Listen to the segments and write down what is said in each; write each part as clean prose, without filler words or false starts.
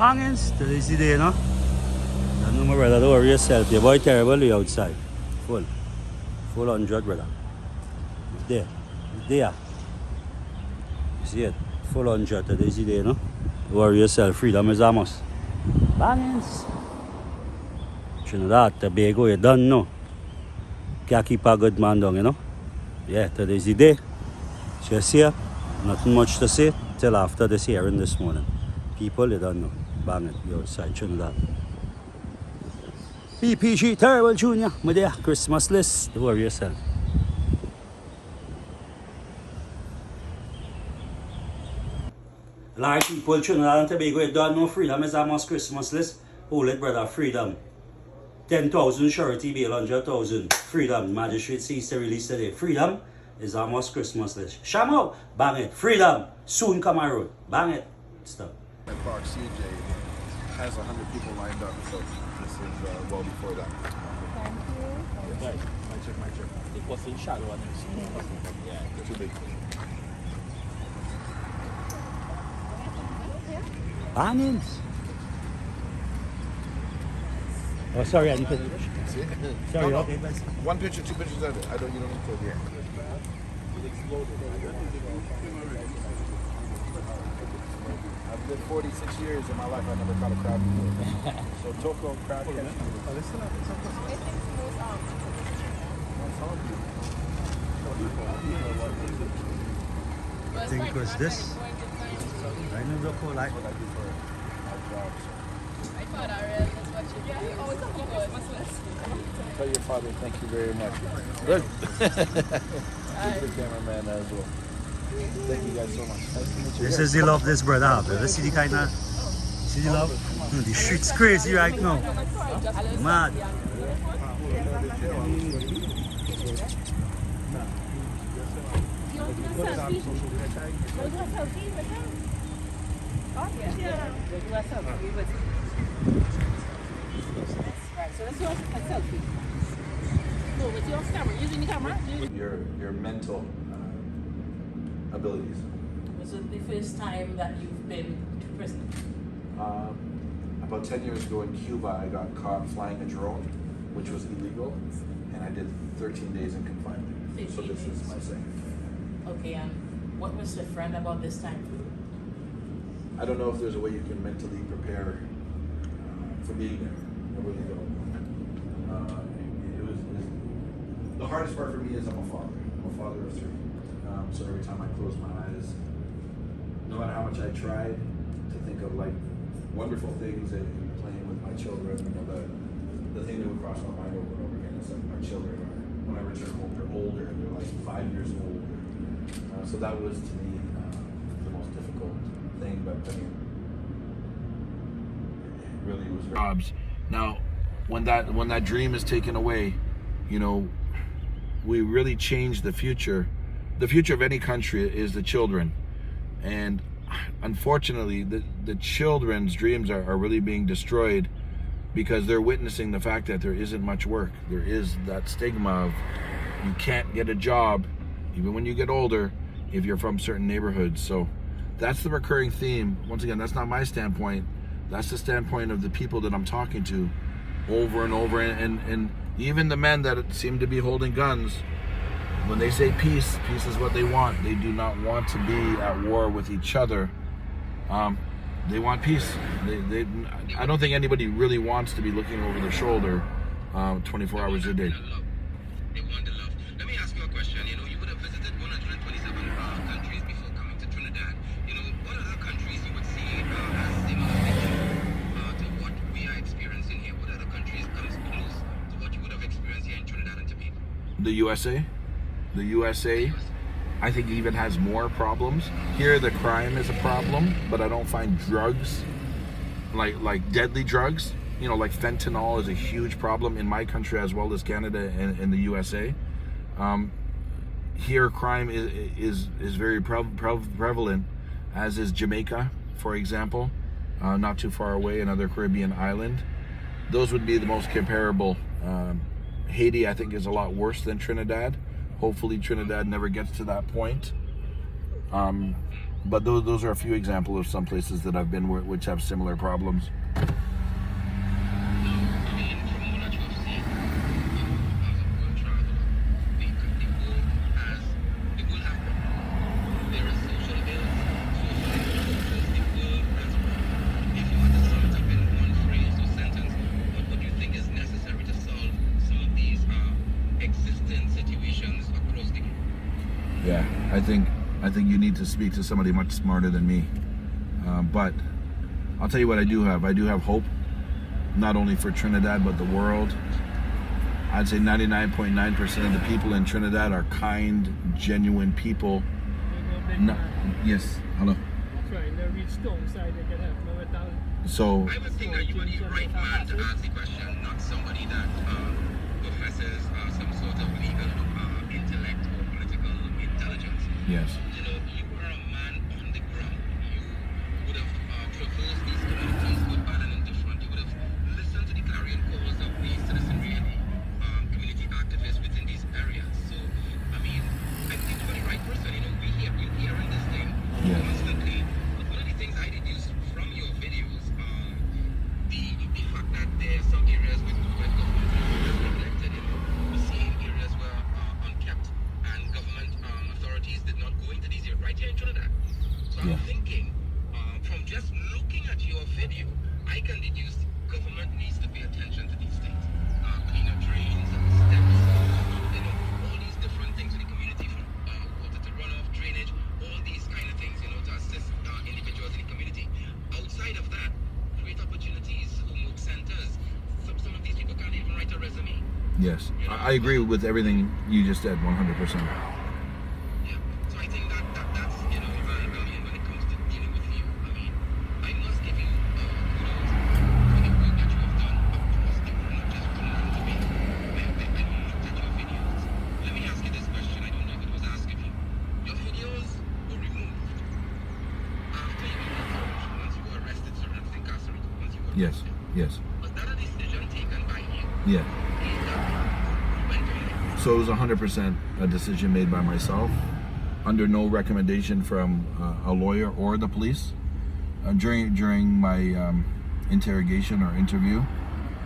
Bangins, today's the day, no? Don't know, my brother, don't worry yourself. Your boy terrible, you outside. Full 100, brother. There. You see it? Full 100, today's the day, no? Don't worry yourself, freedom is a must. Bangins. Trinidad Tobago, you done, no? Can't keep a good man down, you know? Yeah, today's the day. Just here, nothing much to say till after this hearing this morning. People, you don't know. Bang it, you're outside Trinidad. PPG Terrible Junior, my dear, Christmas list. Don't worry yourself. A lot of people, Trinidad and Tobago, you don't know freedom is a must Christmas list. Hold it, brother, freedom. 10,000 surety bail, 100,000. Freedom, magistrate sees to release today. Freedom is a must Christmas list. Sham out, bang it. Freedom, soon come a road. Bang it. Stop. At Park CJ has 100 people lined up, so this is well before that. Thank you. Yes. My check. It was in shadow and it's Yeah, too big. Bangins. Oh, sorry, I didn't put See? Sorry, No. okay, but One picture, two pictures of it. You don't need to. Yeah. I've lived 46 years in my life. I never caught a crowd before. So Toko crowd catching. Oh, listen up. I think it was this. I know the whole life. What I do for my job. So. I thought I read as much as you. Oh, it's a Christmas list. Tell your father thank you very much. Good. Good cameraman as well. Thank you guys so much. Nice to meet you. This is the love this brother have. Let's see the kind of, see the love? The street's crazy right now. Mad. So let's do a selfie. No, with your camera. Using the camera? Your mental abilities. Was it the first time that you've been to prison? About 10 years ago in Cuba, I got caught flying a drone, which was illegal, and I did 13 days in confinement. So this is my second. Okay, and what was different about this time? I don't know if there's a way you can mentally prepare for being there. I really don't. The hardest part for me is I'm a father. I'm a father of 3. So every time I close my eyes, no matter how much I tried to think of like wonderful things and playing with my children, you know, the thing that would cross my mind over and over again is like my children are, when I return home, they're older, they're like 5 years old. So that was to me the most difficult thing, but I mean, it really was very jobs. Now, when that dream is taken away, you know, we really change the future. The future of any country is the children, and unfortunately the children's dreams are really being destroyed because they're witnessing the fact that there isn't much work. There is that stigma of you can't get a job even when you get older if you're from certain neighborhoods. So that's the recurring theme. Once again, that's not my standpoint, that's the standpoint of the people that I'm talking to over and over, and even the men that seem to be holding guns. When they say peace, peace is what they want. They do not want to be at war with each other. They want peace. I don't think anybody really wants to be looking over their shoulder 24 hours a day. They want the love. Let me ask you a question. You know, you would have visited 127 countries before coming to Trinidad. You know, what other countries you would see as similar to what we are experiencing here? What other countries comes close to what you would have experienced here in Trinidad and Tobago? The USA. The USA, I think, even has more problems. Here, the crime is a problem, but I don't find drugs, like deadly drugs, you know, like fentanyl is a huge problem in my country as well as Canada and the USA. Here, crime is very prevalent, as is Jamaica, for example, not too far away, another Caribbean island. Those would be the most comparable. Haiti, I think, is a lot worse than Trinidad. Hopefully Trinidad never gets to that point. But those are a few examples of some places that I've been which have similar problems. Yeah, I think you need to speak to somebody much smarter than me. But I'll tell you what I do have. I do have hope, not only for Trinidad, but the world. I'd say 99.9% of the people in Trinidad are kind, genuine people. No, yes, hello. So, I would think that you are the right man to ask the question, not somebody that professes some sort of legal intellect or political intelligence. yes. You know, you are a man on the ground. You would have traversed these communities, good, bad, and indifferent. You would have listened to the clarion calls of the citizenry and the community activists within these areas. So, I mean, I think you're the right person. You know, we're hearing this thing constantly. But one of the things I deduced from your videos, the fact that there are some areas where government is neglected. You know, we see areas where unkept and government authorities did not go into these areas, right here in Trinidad. So I'm thinking, from just looking at your video, I can deduce government needs to pay attention to these things. Cleaner drains, steps, you know, all these different things in the community, from water to runoff, drainage, all these kind of things, you know, to assist individuals in the community. Outside of that, create opportunities, homework centers. Some of these people can't even write a resume. Yes, I agree with everything you just said, 100%. Yeah, so I think that's, you know, I mean, when it comes to dealing with you, I mean, I must give you kudos for the work that you have done. Of course, it will not just come down to me. I looked at your videos. Let me ask you this question. I don't know if it was asked of you. Your videos were removed after you were arrested, once you were arrested, so that's incarcerated, once you were Yes, arrested. yes, Was that a decision taken by you? yeah. Who went on it? So it was 100% a decision made by myself, under no recommendation from a lawyer or the police. During my interrogation or interview,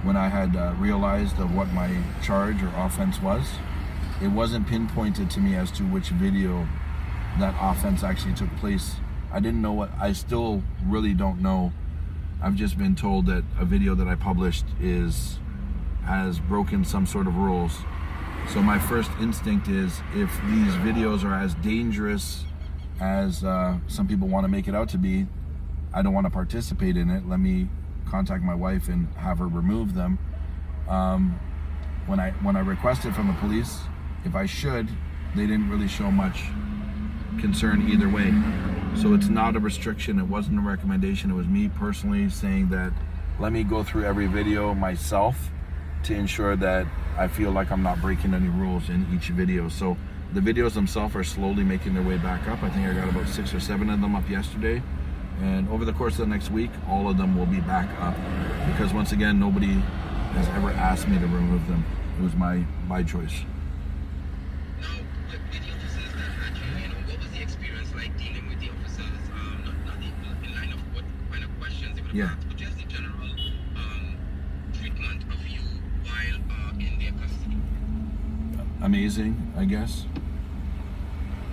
when I had realized of what my charge or offense was, it wasn't pinpointed to me as to which video that offense actually took place. I didn't know what, I still really don't know. I've just been told that a video that I published has broken some sort of rules. So my first instinct is, if these videos are as dangerous as some people want to make it out to be, I don't want to participate in it. Let me contact my wife and have her remove them. When I requested from the police if I should, they didn't really show much concern either way. So it's not a restriction, it wasn't a recommendation, it was me personally saying that let me go through every video myself to ensure that I feel like I'm not breaking any rules in each video. So the videos themselves are slowly making their way back up. I think I got about 6 or 7 of them up yesterday. And over the course of the next week, all of them will be back up. Because once again, nobody has ever asked me to remove them. It was my choice. Now, with the officers that had you, what was the experience like dealing with the officers? Not in line of what kind of questions they would have asked, but just the general treatment of you while in their custody. Amazing, I guess.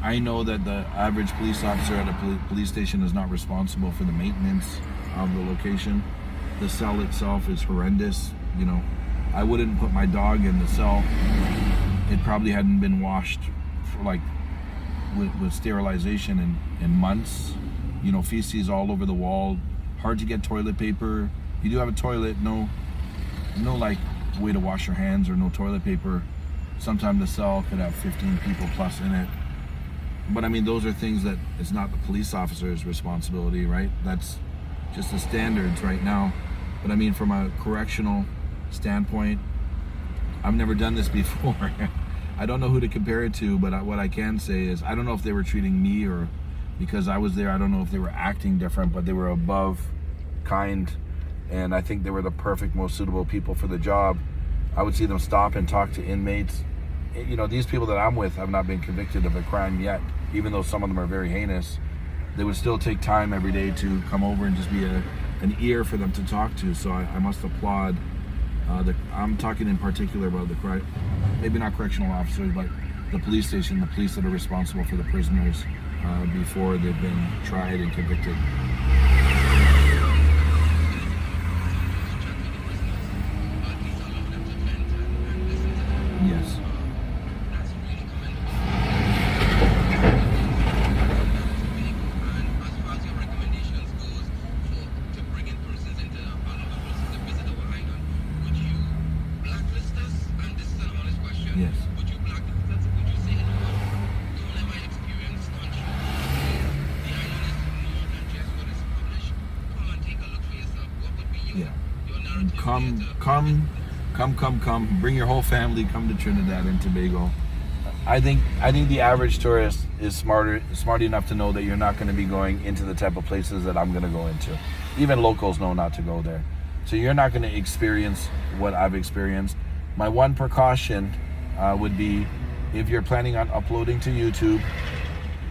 I know that the average police officer at a police station is not responsible for the maintenance of the location. The cell itself is horrendous. You know, I wouldn't put my dog in the cell. It probably hadn't been washed for with sterilization in months. You know, feces all over the wall. Hard to get toilet paper. You do have a toilet, no like way to wash your hands or no toilet paper. Sometimes the cell could have 15 people plus in it. But I mean, those are things that it's not the police officer's responsibility, right? That's just the standards right now. But I mean, from a correctional standpoint, I've never done this before. I don't know who to compare it to, but what I can say is I don't know if they were treating me, or because I was there, I don't know if they were acting different, but they were above kind, and I think they were the perfect, most suitable people for the job. I would see them stop and talk to inmates. You know, these people that I'm with have not been convicted of a crime yet, even though some of them are very heinous. they would still take time every day to come over and just be an ear for them to talk to. So I must applaud. I'm talking in particular about maybe not correctional officers, but the police station, the police that are responsible for the prisoners before they've been tried and convicted. Yes. Yes. Would you blacklist us? Would you say, you know what? Don't let my experience country. The island is more than just what is published. Come and take a look for yourself. What would be your narrative? Come. Bring your whole family. Come to Trinidad and Tobago. I think the average tourist is smart enough to know that you're not going to be going into the type of places that I'm going to go into. Even locals know not to go there. So you're not going to experience what I've experienced. My one precaution would be, if you're planning on uploading to YouTube,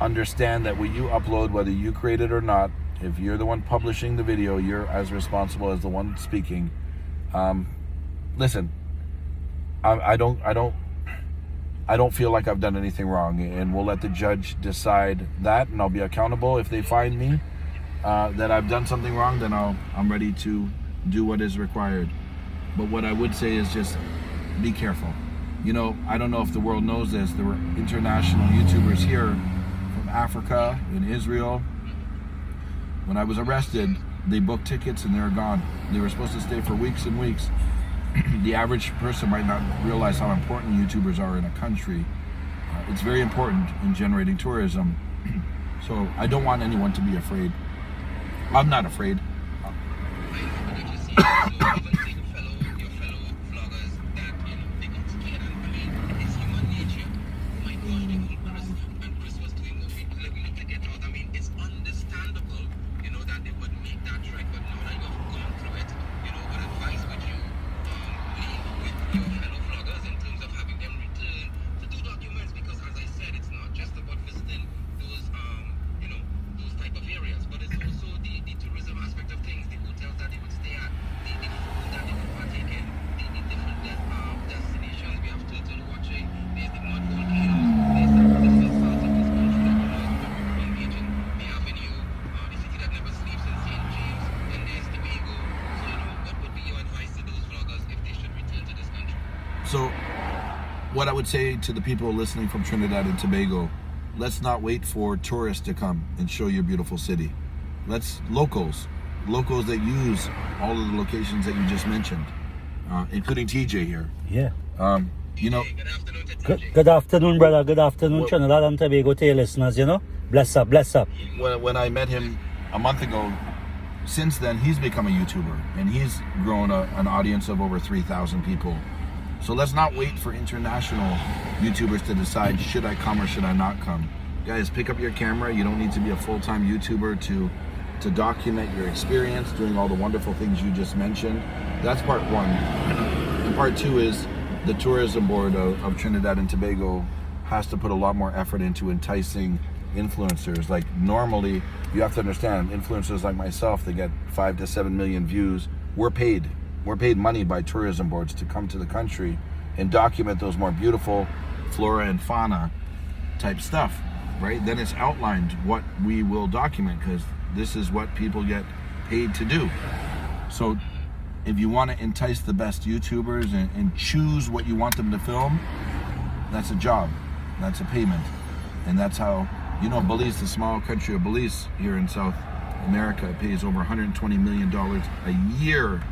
understand that what you upload, whether you create it or not, if you're the one publishing the video, you're as responsible as the one speaking. Listen, I don't feel like I've done anything wrong, and we'll let the judge decide that, and I'll be accountable. If they find me that I've done something wrong, then I'm ready to do what is required. But what I would say is just be careful. You know, I don't know if the world knows this. There were international YouTubers here from Africa and Israel. When I was arrested, they booked tickets and they were gone. They were supposed to stay for weeks and weeks. The average person might not realize how important YouTubers are in a country. It's very important in generating tourism. So I don't want anyone to be afraid. I'm not afraid. So what I would say to the people listening from Trinidad and Tobago, let's not wait for tourists to come and show your beautiful city. Locals that use all of the locations that you just mentioned, including TJ here. Yeah. You know, Good afternoon, brother. Good afternoon, Trinidad and Tobago to your listeners, you know. Bless up. when I met him a month ago, since then he's become a YouTuber and he's grown an audience of over 3,000 people. So let's not wait for international YouTubers to decide, should I come or should I not come? Guys, pick up your camera. You don't need to be a full-time YouTuber to document your experience doing all the wonderful things you just mentioned. That's part one. And part two is the tourism board of Trinidad and Tobago has to put a lot more effort into enticing influencers. Like, normally, you have to understand, influencers like myself, they get 5 to 7 million views. We're paid money by tourism boards to come to the country and document those more beautiful flora and fauna type stuff, right? Then it's outlined what we will document, because this is what people get paid to do. So if you want to entice the best YouTubers and choose what you want them to film, that's a job, that's a payment. And that's how, you know, Belize, the small country of Belize here in South America, pays over $120 million a year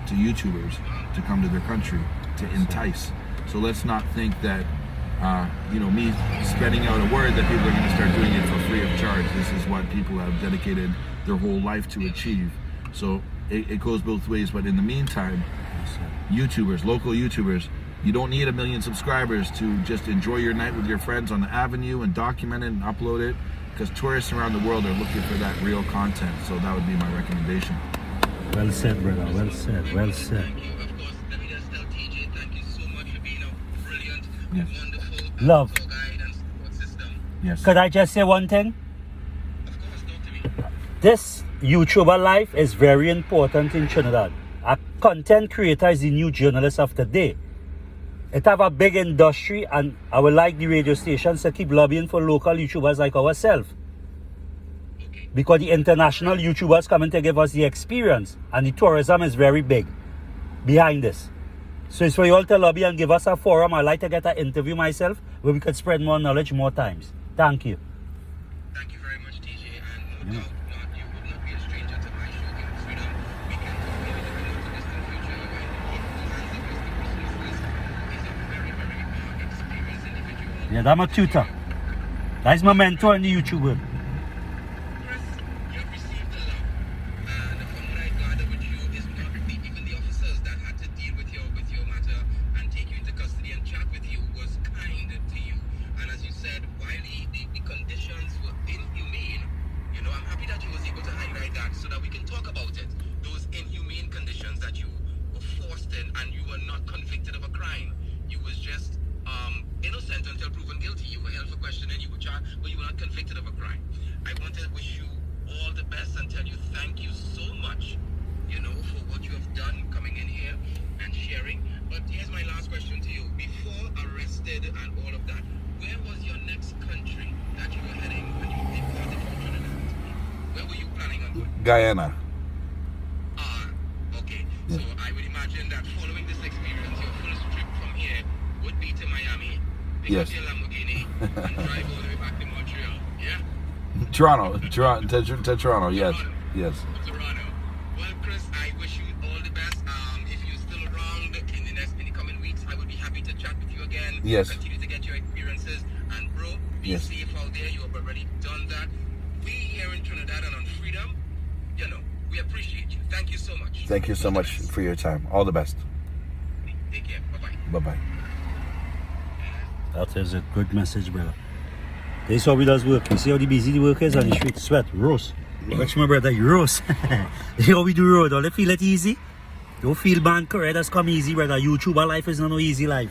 to YouTubers to come to their country to entice. So let's not think that me spelling out a word that people are going to start doing it for free of charge. This is what people have dedicated their whole life to achieve. So it goes both ways. But in the meantime, YouTubers, local YouTubers, you don't need 1 million subscribers to just enjoy your night with your friends on the avenue and document it and upload it, because tourists around the world are looking for that real content. So that would be my recommendation. Well said, brother. Well said. Thank you. Of course, let me just tell TJ, thank you so much for being a brilliant, wonderful Love. tour guide and support system. Yes. Could I just say one thing? Of course, no This YouTuber life is very important in Trinidad. A content creator is the new journalist of today. It have a big industry, and I would like the radio stations to keep lobbying for local YouTubers like ourselves. Because the international YouTubers coming to give us the experience, and the tourism is very big behind this. So it's for you all to lobby and give us a forum. I'd like to get an interview myself where we could spread more knowledge more times. Thank you. Thank you very much, TJ, and no doubt you would not be a stranger to my show, Game of Freedom. We can talk maybe in the not too distant future when he hands up his Christmas list. He's a very, very experienced individual. Yeah, that's my tutor. That's my mentor in the YouTube world. Chris, you have received the love, and from what I gather with you is not even the officers that had to deal with your matter and take you into custody and chat with you was kind to you. And as you said, while the conditions were inhumane, you know, I'm happy that you was able to highlight that so that we can talk about it. Those inhumane conditions that you were forced in, and you were not convicted of a crime. You was just innocent until proven guilty. You were held for questioning, you were charged, but you were not convicted of a crime. I want to wish you all the best and tell you thank you so much, you know, for what you have done coming in here and sharing. But here's my last question to you. Before arrested and all of that, where was your next country that you were heading when you departed from Trinidad? Where were you planning on going? Guyana. Okay. So I would imagine that following this experience, your first trip from here would be to Miami, pick Yes. up your Lamborghini, and drive all the way back to Montreal. Yeah? Toronto, to Toronto, yes, yes. Toronto. Well, Chris, I wish you all the best. If you're still around in the coming weeks, I would be happy to chat with you again. Yes. Continue to get your experiences. And bro, be Yes. safe out there. You have already done that. We here in Trinidad and on Freedom, you know, we appreciate you. Thank you so much. Thank you so All the much best. for your time. All the best. Take care. Bye-bye. Bye-bye. That is a good message, brother. This is how we does work. You see how the busy the work is on the street. Sweat, roast. Watch my brother, you roast. You know how we do road. Don't feel it easy. Don't feel bad, correct? That's come easy, brother. YouTuber life is not no easy life.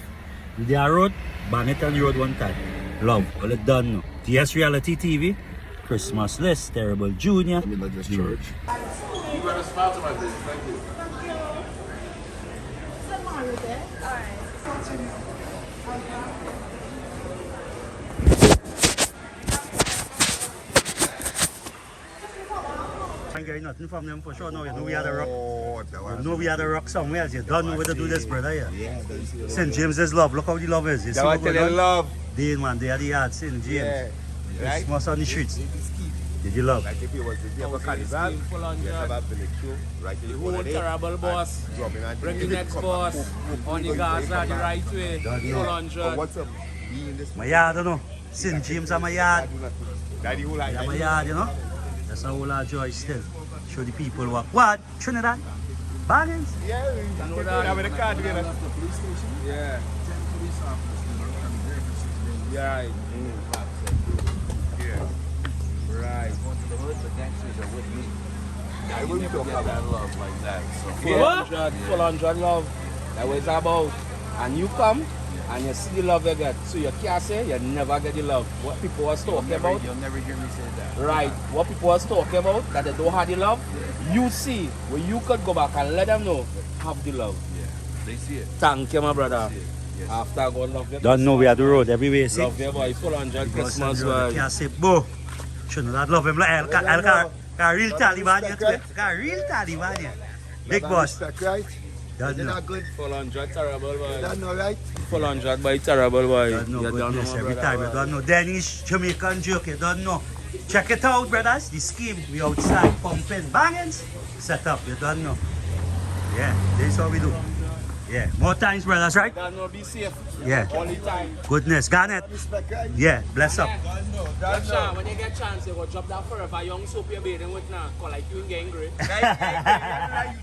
You there road, ban it on the road one time. Love, all it done now. TS Reality TV, Christmas List, Terrible Junior. Let me let this church. You got a smile to my face. Thank you. I ain't getting nothing from them for sure. No, you know we had a rock. You know we had a rock somewhere else. You don't know where to do this, brother. Yeah. St. James's love. Look how the love is. You see what going on? Love. Day man, they are the yard, St. James. Yeah. Right? Christmas on the streets. Did you love? Like if it was the day of a carnival, you have a village show, right in the Whole terrible boss. Breaking next boss. On the Gaza, the right way. Don't know. 400. What's up? Be in this My yard, you know. St. James are my yard. Daddy who like Yeah, my yard, you know. That's a whole lot of joy still. Show the people what Trinidad? Bargains? Yeah, we have a car together. Yeah. Yeah. Yeah. Right. I wouldn't talk about love like that. So 400 love. That was about. And you come and you see the love you get. So you can't say you never get the love. What people was talking about. You'll never hear me say that. Right. What people was talking about that they don't have the love. You see where you could go back and let them know have the love. Yeah. They see it. Thank you, my brother. Yes. After God love you. Don't know we are the road everywhere, see? Love you, boy. 400 Christmas, You boy. can't say, bo. Trinidad love him like El real Taliban here. Real Taliban here. Big boss. Respect, right? Don't Is it know. not good? 400 terrible, boy. That's not right. 400 boy, terrible, boy. Don't know You don't goodness know, every brother, time. You boy. don't know. Danish, Jamaican joke. You don't know. Check it out, brothers. The scheme. We outside pumping bangings. Set up. You don't know. Yeah, this is how we do. Yeah, more times, brothers, right? Don't know, be safe. Yeah. All the time. Goodness, Garnet. Respect, right? Yeah, bless up. Get chance, when you get chance, you go drop that forever young soap you're bathing with now. Call like you ain't getting angry. Like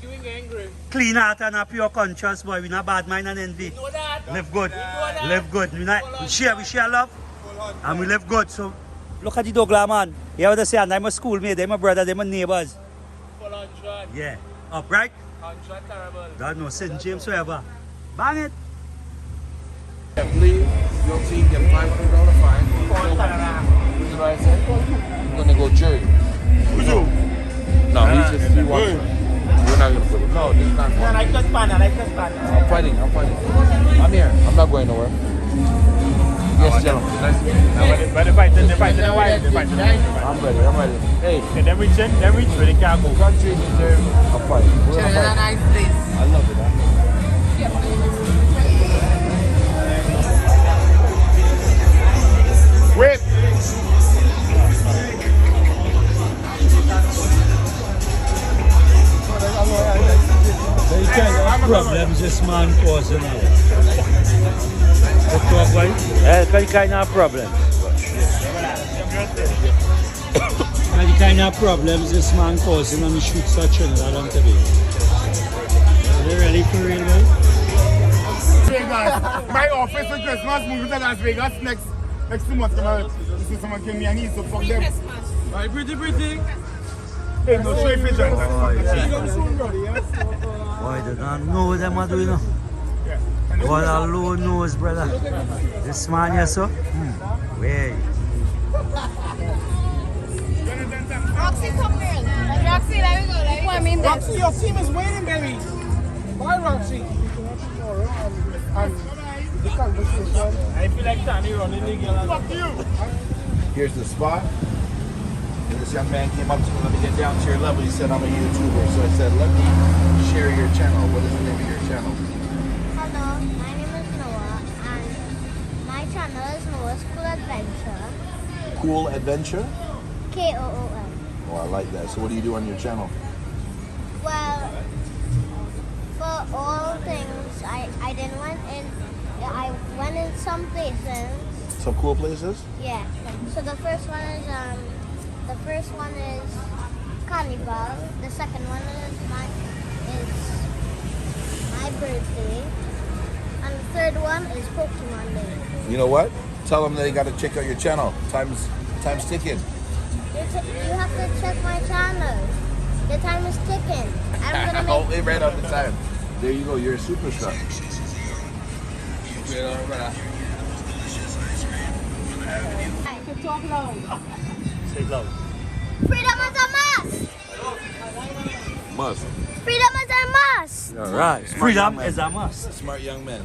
you ain't getting angry. Clean heart and a pure conscience, boy. We not bad mind and envy. Know that? Live good. that. Live good. We share love. And we live good. So look at the Douglas man. You know what they say? And I'm a schoolmate, they're my brother, they're my neighbors. 400. Yeah. Upright? 100 terrible. Don't know, St. James forever. Bang it. Please, your team get 500 out of 5. know what I said? I'm gonna go jury. Who's you? No, he's just he wants. We're not gonna put it. No, this is not. I like the span, I like the span. I'm fighting. I'm here. I'm not going nowhere. Yes, gentlemen. But they're fighting a while. I'm ready. Hey, And then reach where they can't go. country deserve a fight. We're a fight. nice place. I love it. Wait. Any kind of problems this man causing now? Any kind of problem? Any kind of problems this man causing on the streets of Trinidad and Tobago? Are they ready for real, man? Vegas. My office for Christmas moving to Las Vegas next 2 months. Come out. This is someone came here and he's so fuck them. Right, pretty. Hey, no show if you join. Boy, they don't know what them are doing now. God alone knows, brother. This man here, so? Wait. Roxy, come here. Roxy, let me go. I mean, Roxy, your team is waiting, baby. Bye, Roxy. I feel like Tani running the girl. Fuck you. Here's the spot. And this young man came up to me, let me get down to your level. He said, I'm a YouTuber. So I said, let me share your channel. What is the name of your channel? Hello, my name is Noah, and my channel is Noah's Cool Adventure. Cool Adventure? KOON. Oh, I like that. So what do you do on your channel? Well, for all things, I went in some places. Some cool places? Yeah. So the first one is Carnival. The second one is my birthday. And the third one is Pokemon Day. You know what? Tell them they got to check out your channel. Time's ticking. You have to check my channel. The time is ticking. I'm gonna Oh, make it ran out the time. There you go. You're a superstar. talk loud. Say loud. freedom is a must. Must. Freedom is a must. All right. Freedom is a must. Smart young man.